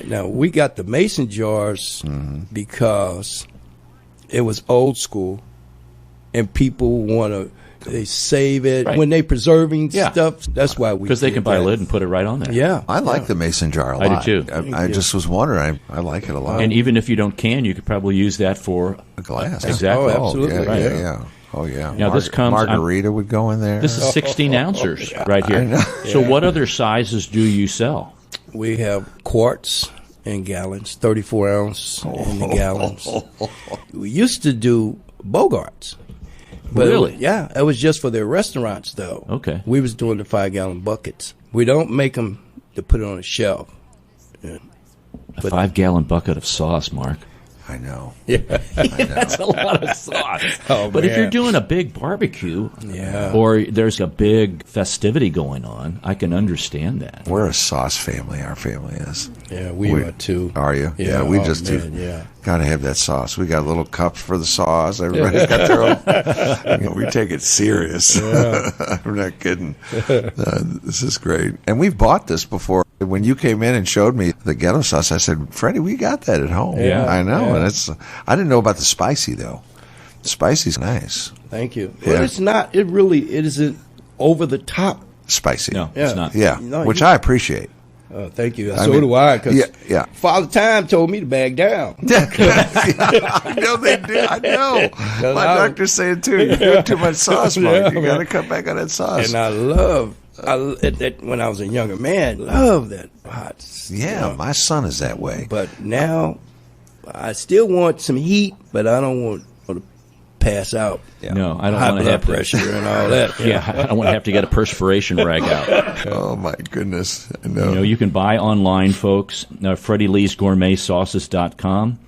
Now, we got the mason jars because it was old school and people want to, they save it. Right. When they preserving Yeah. stuff, that's why we Because they did can buy a that. lid and put it right on there. Yeah. I like the mason jar a I do lot. too. I just was wondering. I like it a lot. And even if you don't can, you could probably use that for a glass. Exactly. Oh, absolutely. Yeah, Right. yeah. Oh, yeah. Now, this comes- Margarita would go in there. This is 16 ounces right I here. know. So what other sizes do you sell? We have quarts and gallons, 34 ounce in the gallons. We used to do Bogarts. But Really? Yeah, it was just for their restaurants, though. Okay. We was doing the 5-gallon buckets. We don't make them to put it on a shelf. Yeah. A 5-gallon bucket of sauce, Mark. I know. Yeah. That's a lot of sauce. Oh, but if man. you're doing a big barbecue, Yeah. or there's a big festivity going on, I can understand that. We're a sauce family. Our family is. Yeah, we are too. Are you? Yeah, we oh, just man, do. yeah. Got to have that sauce. We got little cups for the sauce. Everybody's got their own. We take it serious. Yeah. I'm not kidding. This is great. And we've bought this before. When you came in and showed me the ghetto sauce, I said, Freddie, we got that at home. Yeah. I know. Yeah. And I didn't know about the spicy, though. The spicy's nice. Thank you. Yeah. Well, it's not. It isn't over the top. Spicy. No, Yeah. it's not. Yeah. No, Which you- I appreciate. Thank you. I So mean, do I. Cause yeah. Father Time told me to bag down. I know they do. I know. My doctor's saying, too, you're doing too much sauce, Mark. You got to cut back on that sauce. And I love that when I was a younger man, love that hot. Yeah, my son is that way. But now I still want some heat, but I don't want to pass out. No, I don't High want to blood have pressure and all that. Yeah, I don't want to have to get a perspiration rag out. Oh, my goodness. I know. You can buy online, folks, Freddie Lee's GourmetSauces.com.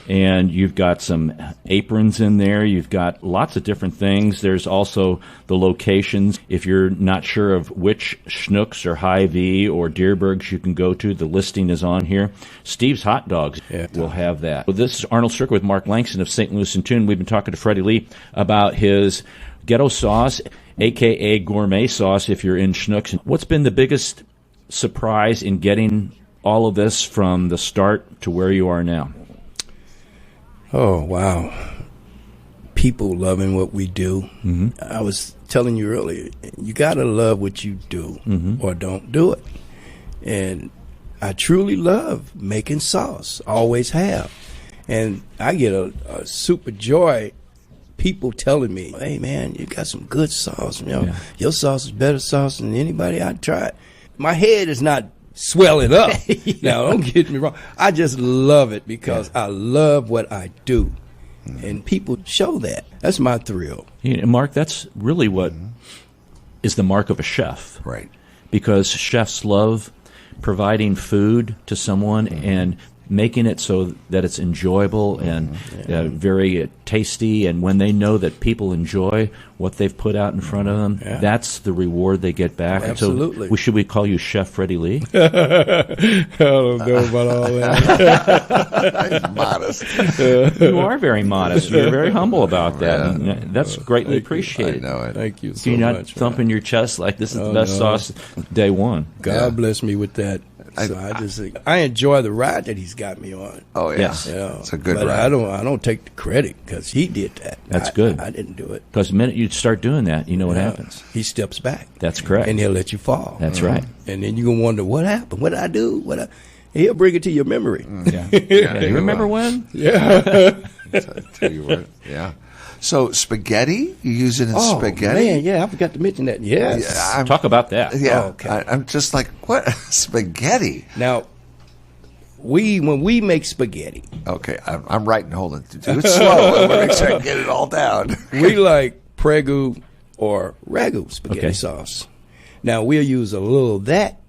And you've got some aprons in there. You've got lots of different things. There's also the locations. If you're not sure of which Schnucks or Hy-Vee or Deerbergs you can go to, the listing is on here. Steve's Hot Dogs will have that. Well, this is Arnold Circle with Mark Langston of St. Louis and Tune. We've been talking to Freddie Lee about his Ghetto Sauce, a.k.a. Gourmet Sauce, if you're in Schnucks. What's been the biggest surprise in getting all of this from the start to where you are now? Oh, wow. People loving what we do. Mm-hmm. I was telling you earlier, you got to love what you do or don't do it. And I truly love making sauce, always have. And I get a super joy, people telling me, hey, man, you got some good sauce. Your sauce is better sauce than anybody I tried. My head is not swelling up. Now, don't get me wrong. I just love it because I love what I do. And people show that. That's my thrill. Mark, that's really what is the mark of a chef. Right. Because chefs love providing food to someone and making it so that it's enjoyable and very tasty. And when they know that people enjoy what they've put out in front of them, that's the reward they get back. Absolutely. So should we call you Chef Freddie Lee? I don't know about all that. He's modest. You are very modest. You're very humble about that. And that's greatly appreciated. I know it. Thank you so You're not much. thumping your chest like this is the best sauce day one. God bless me with that. So I enjoy the ride that he's got me on. Oh, yeah. Yes. It's a good but ride. I don't take the credit because he did that. That's good. I didn't do it. Because the minute you start doing that, you know what happens. He steps back. That's correct. And he'll let you fall. That's right. And then you're going to wonder, what happened? What did I do? He'll bring it to your memory. Yeah. You remember when? Yeah. I tell you what. Yeah. So spaghetti, you use it in spaghetti? Man, yeah, I forgot to mention that. Yes. Yeah, Talk about that. Yeah. Oh, okay. I'm just like, what? Spaghetti? Now, when we make spaghetti, Okay, I'm writing. Hold on. Do it slow. I want to make sure I get it all down. we like Prego or Ragu spaghetti sauce. Now, we'll use a little of that,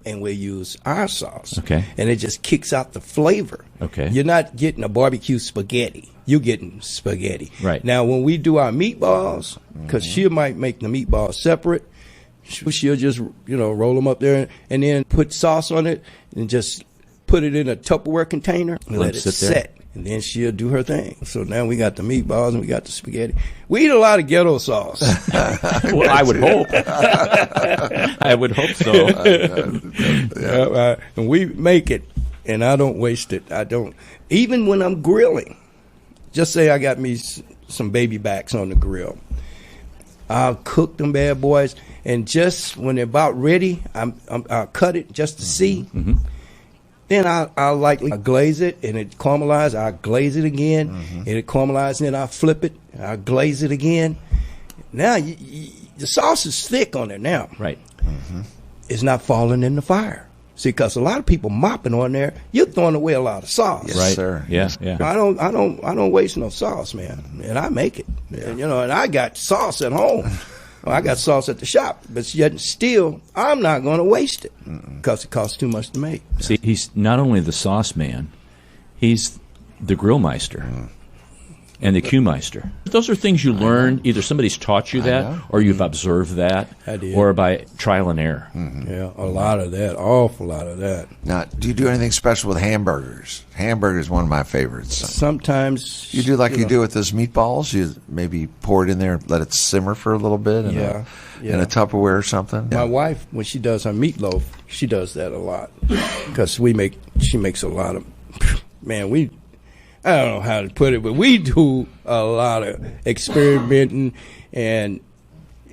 and we'll use our sauce. Okay. And it just kicks out the flavor. Okay. You're not getting a barbecue spaghetti. You're getting spaghetti. Right. Now, when we do our meatballs, because she might make the meatballs separate, she'll just, roll them up there and then put sauce on it and just put it in a Tupperware container and let it sit there. set. And then she'll do her thing. So now we got the meatballs and we got the spaghetti. We eat a lot of ghetto sauce. Well, I would hope. I would hope so. And we make it, and I don't waste it. I don't. Even when I'm grilling, just say I got me some baby backs on the grill. I'll cook them bad boys, and just when they're about ready, I'll cut it just to see. Mm-hmm. Then I'll likely glaze it, and it caramelizes. I'll glaze it again, and it caramelizes. Then I'll flip it. I'll glaze it again. Now the sauce is thick on it now. Right. It's not falling in the fire. See, because a lot of people mopping on there, you're throwing away a lot of sauce. Yes, Right. sir. Yeah. Yeah. I don't waste no sauce, man. And I make it. And, and I got sauce at home. Well, I got sauce at the shop, but yet still, I'm not going to waste it because it costs too much to make. See, he's not only the sauce man, he's the Grill Meister and the Q-Meister. Those are things you learn. Either somebody's taught you that or you've observed that or by trial and error. Yeah, a lot of that, awful lot of that. Now, do you do anything special with hamburgers? Hamburgers is one of my favorites. Sometimes. You do like you do with those meatballs? You maybe pour it in there, let it simmer for a little bit in a Tupperware or something? My wife, when she does her meatloaf, she does that a lot. Because she makes a lot of, man, I don't know how to put it, but we do a lot of experimenting, and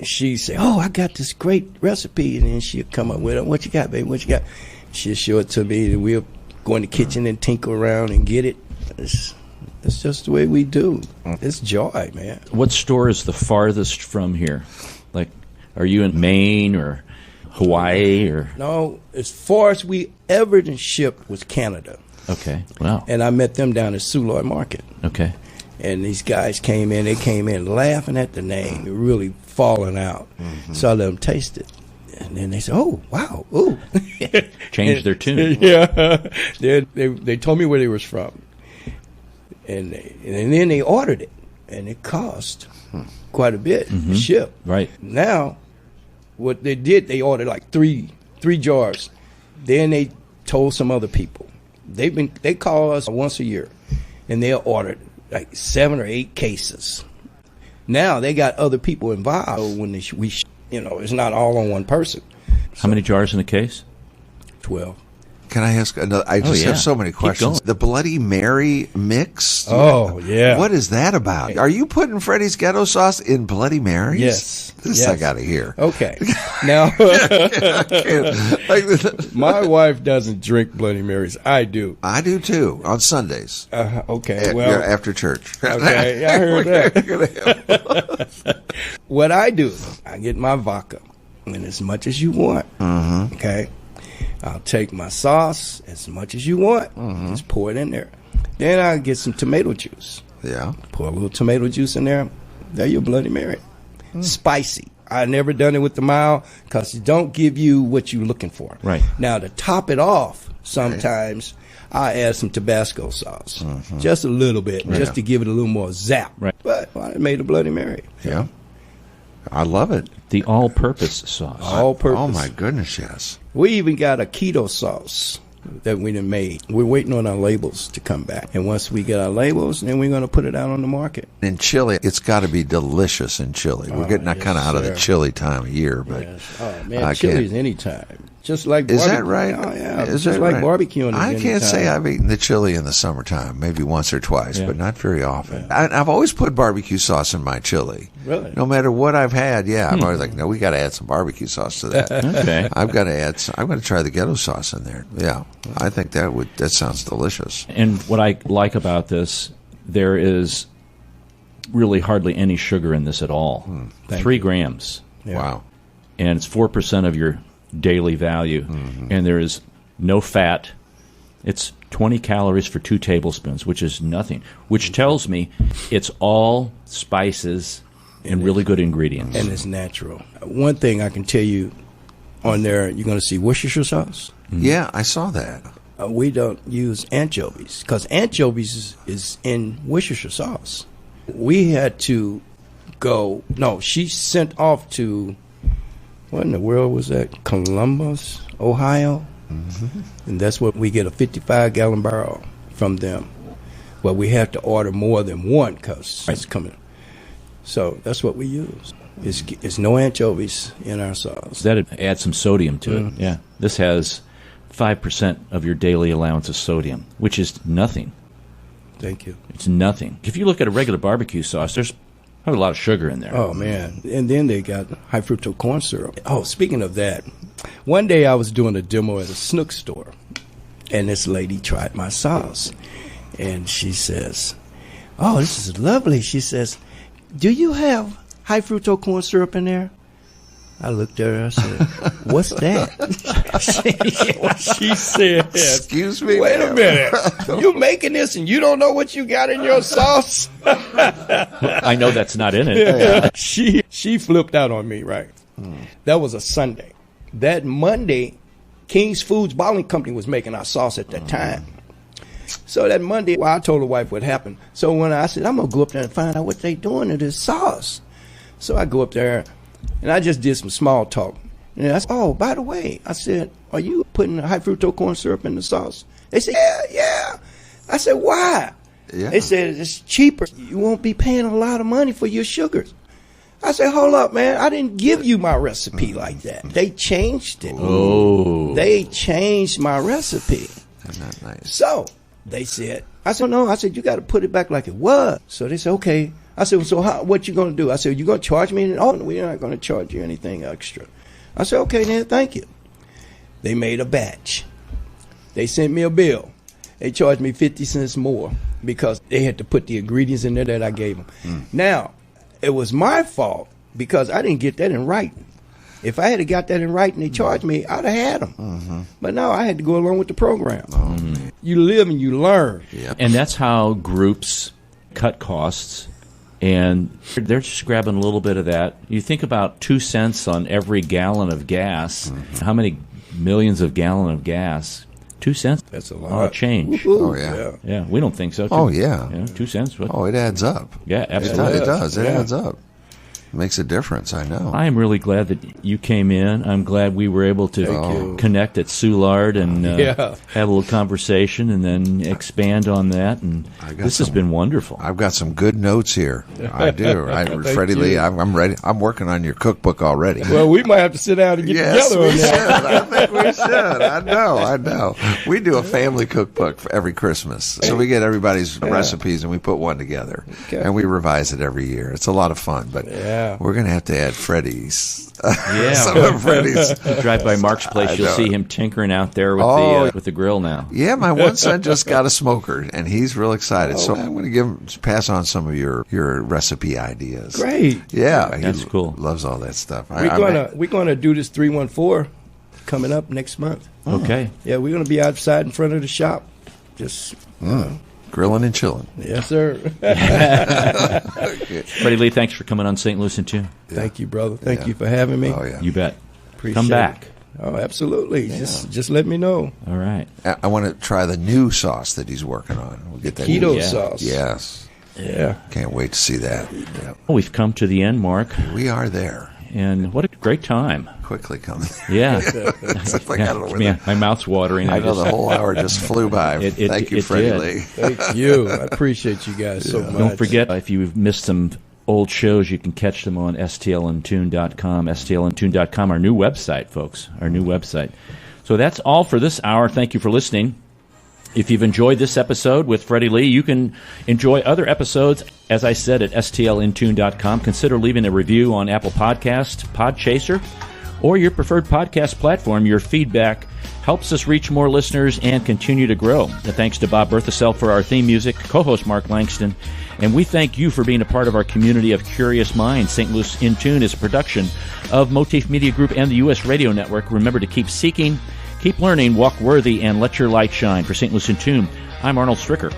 she say, "Oh, I got this great recipe," and then she'll come up with it. "What you got, baby? What you got?" She'll show it to me, and we'll go in the kitchen and tinker around and get it. It's just the way we do. It's joy, man. What store is the farthest from here? Like, are you in Maine or Hawaii or? No, as far as we ever shipped was Canada. Okay, wow. And I met them down at Suloy Market. Okay. And these guys came in laughing at the name, really falling out. So I let them taste it. And then they said, "Oh, wow, ooh." Changed their tune. Yeah. They told me where they was from. And then they ordered it. And it cost quite a bit to ship. Right. Now, what they did, they ordered like three jars. Then they told some other people. They call us once a year, and they'll order like 7 or 8 cases. Now they got other people involved when it's not all on one person. How many jars in a case? 12. Can I ask another? I just have so many questions. The Bloody Mary mix? Oh, yeah. What is that about? Are you putting Freddie's Ghetto Sauce in Bloody Marys? Yes. This I got to hear. Okay. Now, my wife doesn't drink Bloody Marys. I do. I do too, on Sundays. Okay. After church. Okay, I heard that. What I do, I get my vodka, and as much as you want. Okay. I'll take my sauce as much as you want. Just pour it in there. Then I'll get some tomato juice. Yeah. Pour a little tomato juice in there. There your Bloody Mary. Spicy. I never done it with the mild because it don't give you what you're looking for. Right. Now, to top it off, sometimes I add some Tabasco sauce. Just a little bit, just to give it a little more zap. Right. But I made a Bloody Mary. Yeah. I love it. The all-purpose sauce. All-purpose. Oh, my goodness, yes. We even got a keto sauce that we done made. We're waiting on our labels to come back. And once we get our labels, then we're going to put it out on the market. In chili, it's got to be delicious in chili. We're getting kind of out of the chili time of year. But Oh, man, chili's anytime. Just like barbecue. Is that right? Oh, yeah. Is just that like right? barbecuing. I can't say I've eaten the chili in the summertime, maybe once or twice, but not very often. I've always put barbecue sauce in my chili. Really? No matter what I've had, I'm always like, no, we got to add some barbecue sauce to that. Okay. I've got to add I'm going to try the ghetto sauce in there. Yeah. I think that sounds delicious. And what I like about this, there is really hardly any sugar in this at all. 3 grams. Yeah. Wow. And it's 4% of your daily value. And there is no fat. It's 20 calories for 2 tablespoons, which is nothing, which tells me it's all spices and really good ingredients. And it's natural. One thing I can tell you on there, you're going to see Worcestershire sauce. Yeah, I saw that. We don't use anchovies because anchovies is in Worcestershire sauce. We had to she sent off to, what in the world was that? Columbus, Ohio? And that's what we get, a 55-gallon barrel from them. But we have to order more than one because it's coming. So that's what we use. It's no anchovies in our sauce. That adds some sodium to it. Yeah. This has 5% of your daily allowance of sodium, which is nothing. Thank you. It's nothing. If you look at a regular barbecue sauce, there's a lot of sugar in there. Oh, man. And then they got high fructose corn syrup. Oh, speaking of that, one day I was doing a demo at a Snook store, and this lady tried my sauce. And she says, "Oh, this is lovely." She says, "Do you have high fructose corn syrup in there?" I looked at her. I said, "What's that?" She said, "Excuse me, wait a minute. You making this and you don't know what you got in your sauce?" I know that's not in it. Yeah. She flipped out on me, right? That was a Sunday. That Monday, King's Foods Bottling Company was making our sauce at that time. So that Monday, I told the wife what happened. So when I said, I'm going to go up there and find out what they doing to this sauce. So I go up there, and I just did some small talk. And I said, oh, by the way, I said, are you putting high fructose corn syrup in the sauce? They said, yeah. I said, why? Yeah. They said, it's cheaper. You won't be paying a lot of money for your sugars. I said, hold up, man. I didn't give you my recipe like that. They changed it. Oh. They changed my recipe. Isn't that nice? So they said, I said, no. I said, you got to put it back like it was. So they said, okay. I said, so what you going to do? I said, you going to charge me? Oh, we're not going to charge you anything extra. I said, okay, then, thank you. They made a batch. They sent me a bill. They charged me 50 cents more because they had to put the ingredients in there that I gave them. Now, it was my fault because I didn't get that in writing. If I had got that in writing, they charged me, I'd have had them. But no, I had to go along with the program. You live and you learn. Yep. And that's how groups cut costs, and they're just grabbing a little bit of that. You think about 2 cents on every gallon of gas. How many millions of gallons of gas? 2 cents? That's a lot. Oh, change. Oh, yeah. Yeah, we don't think so. Oh, yeah. 2 cents. What? Oh, it adds up. Yeah, absolutely. It does. It Yeah. adds up. Makes a difference, I know. I am really glad that you came in. I'm glad we were able to connect at Soulard and have a little conversation and then expand on that. And this has been wonderful. I've got some good notes here. I do. Freddie Lee, I'm ready. I'm working on your cookbook already. Well, we might have to sit down and get together on that. I think we should. I know. We do a family cookbook for every Christmas. So we get everybody's recipes and we put one together. Okay. And we revise it every year. It's a lot of fun. But we're going to have to add Freddie's. Some of Freddie's. You drive by Mark's place, you'll see him tinkering out there with the grill now. Yeah, my one son just got a smoker, and he's real excited. So I'm going to pass on some of your recipe ideas. Great. Yeah, That's he cool. Loves all that stuff. We're gonna do this 314 coming up next month. Okay. Yeah, we're gonna be outside in front of the shop. Just grilling and chilling. yes, sir. Freddie Lee, thanks for coming on St. Louis in Tune. Thank you, brother. Thank you for having me. Oh yeah, You bet. Appreciate Come back. it. Oh, absolutely. Just let me know. All right. I want to try the new sauce that he's working on. We'll get that Keto new- sauce. Yes, Yeah. can't wait to see that. Yeah. Well, we've come to the end, Mark, We are there. and what a great time. Quickly coming. Yeah. It's like, I don't know where Yeah, my mouth's watering. I know the whole hour just flew by. Thank you, it Freddie did. Lee. Thank you. I appreciate you guys so much. Don't forget, if you've missed some old shows, you can catch them on stlntune.com. stlntune.com, our new website, folks. Our new website. So that's all for this hour. Thank you for listening. If you've enjoyed this episode with Freddie Lee, you can enjoy other episodes, as I said, at stlntune.com. Consider leaving a review on Apple Podcast, Podchaser, or your preferred podcast platform. Your feedback helps us reach more listeners and continue to grow. And thanks to Bob Berthasell for our theme music, co-host Mark Langston, and we thank you for being a part of our community of curious minds. St. Louis in Tune is a production of Motif Media Group and the U.S. Radio Network. Remember to keep seeking, keep learning, walk worthy, and let your light shine. For St. Louis in Tune, I'm Arnold Stricker.